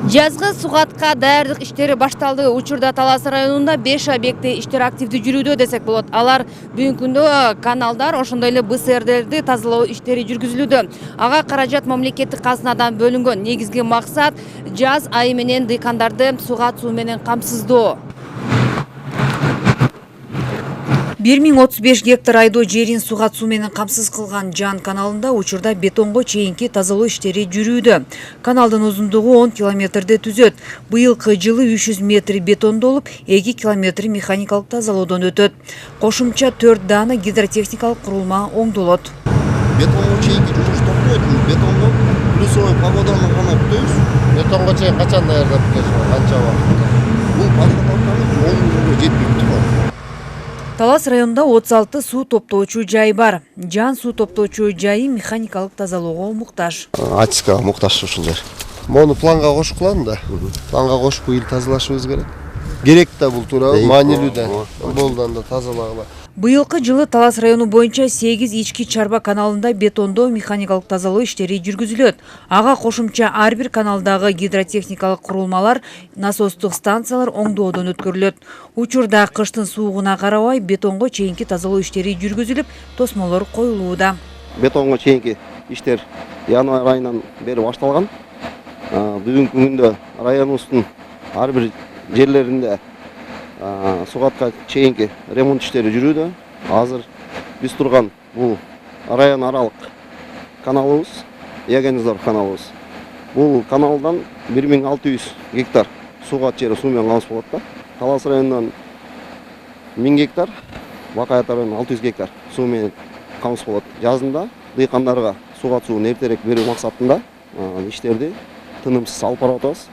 Жазгы сугатка даярдык иштери башталды. Учурда Талас районунда 5 объектте иштер активдүү жүрүүдө десек болот. Алар бүгүнкү күндө каналдар, ошондой эле БСРдерди тазалоо иштери жүргүзүлүүдө. Ага каражат мамлекеттик казынадан бөлүнгөн. Негизги максат жаз айы менен дыйкандарды сугат суу менен камсыздоо. 1035 гектар айдоо жерин сугат суу менен камсыз кылган Жан каналында учурда бетонго чейинки тазалоо иштери жүрүүдө. Каналдын узундугу 10 километрди түзөт. Быйылкы жылы 300 метр бетондолуп, 2 километр механикалык тазалоодон өтөт. Кошумча 4 даана гидротехникалык курулма оңдолот. Бетонго чейинки жумуш токтойт. Бетонго плюсовой погоданы гана күтөбүз. Бетонго чейин качан даярдап кетесиз? Канча убакытта? Бул подготовканы 10 күнгө жетпей турат. Талас районунда 36 суу топтоочу жай бар. Жан суу топтоочу жайы механикалык тазалоого муктаж. Ачка муктаж ушул жер. Мону планга кошуп кылам да. Планга кошуп быйыл тазалашыбыз керек. Керек да бул туура, маанилүү да. Болдан да тазалагыла. Быйылкы жылы Талас району боюнча 8 ички чарба каналында бетондоо механикалык тазалоо иштери жүргүзүлөт. Ага кошумча ар бир каналдагы гидротехникалык курулмалар, насостук станциялар оңдоодон өткөрүлөт. Учурда кыштын суугуна карабай бетонго чейинки тазалоо иштери жүргүзүлүп, тосмолор коюлууда. Бетонго чейинки иштер январь айынан бери башталган. Бүгүнкү күндө районубуздун ар бир жерлеринде сугатка чейинки ремонт иштери жүрүүдө. Азыр биз турган бул район аралык каналыбыз, Ягензор каналыбыз. Бул каналдан 1600 гектар сугат жери суу менен камсыз болот да. Талас районунан 1000 гектар, Бакай районунан 600 гектар суу менен камсыз болот. Жазында дыйкандарга сугат суун эртерээк берүү максатында иштерди тынымсыз алып барып атабыз.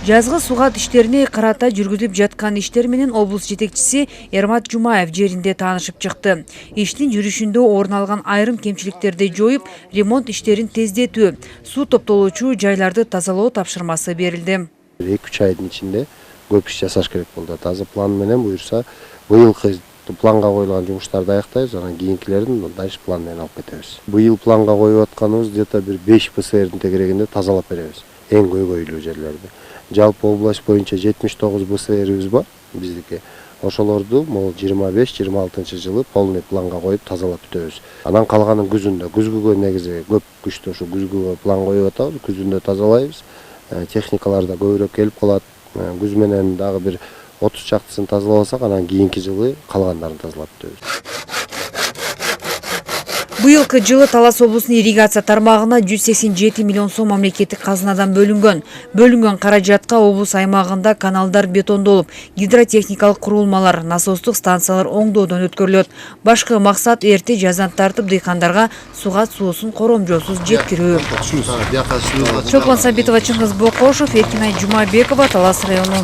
Жазгы сугат иштерине карата жүргүзүлүп жаткан иштер менен облус жетекчиси Эрмат Жумаев жеринде таанышып чыкты. Иштин жүрүшүндө орун алган айрым кемчиликтерди жоюп, ремонт иштерин тездетүү, суу топтолуучу жайларды тазалоо тапшырмасы берилди. 2-3 айдын ичинде көп иш жасаш керек болду. Таза план менен буюрса, быйылкы планга коюлган жумуштарды аяктайбыз, анан кийинкилерин дальше план менен алып кетебиз. Быйыл планга коюп атканыбыз где-то бир 5 БСРдин тегерегинде тазалап беребиз. Эң көйгөйлүү жерлерди. Жалпы область боюнча 79 БСРибиз бар биздики. Ошолорду могу 25-26 жылы полный планга коюп тазалап бүтөбүз. Анан калганын күзүндө, күзгүгө негизи көп күчтүү ушу күзгүгө план коюп атабыз. Күзүндө тазалайбыз. Техникалар да көбүрөөк келип калат. Күз менен дагы бир 30 чактысын тазаласак, анан кийинки жылы калгандарын тазалап бүтөбүз. Быйылкы жылы Талас облусунун ирригация тармагына 187 миллион сом мамлекеттик казынадан бөлүнгөн. Бөлүнгөн каражатка облус аймагында каналдар бетондолуп, гидротехникалык курулмалар, насостук станциялар оңдоодон өткөрүлөт. Башкы максат эрте жаздан тартып дыйкандарга сугат суусун коромжосуз жеткирүү. Чолпон Сабитова, Чыңгыз Бокошев, Эркинай Жумабекова, Талас району.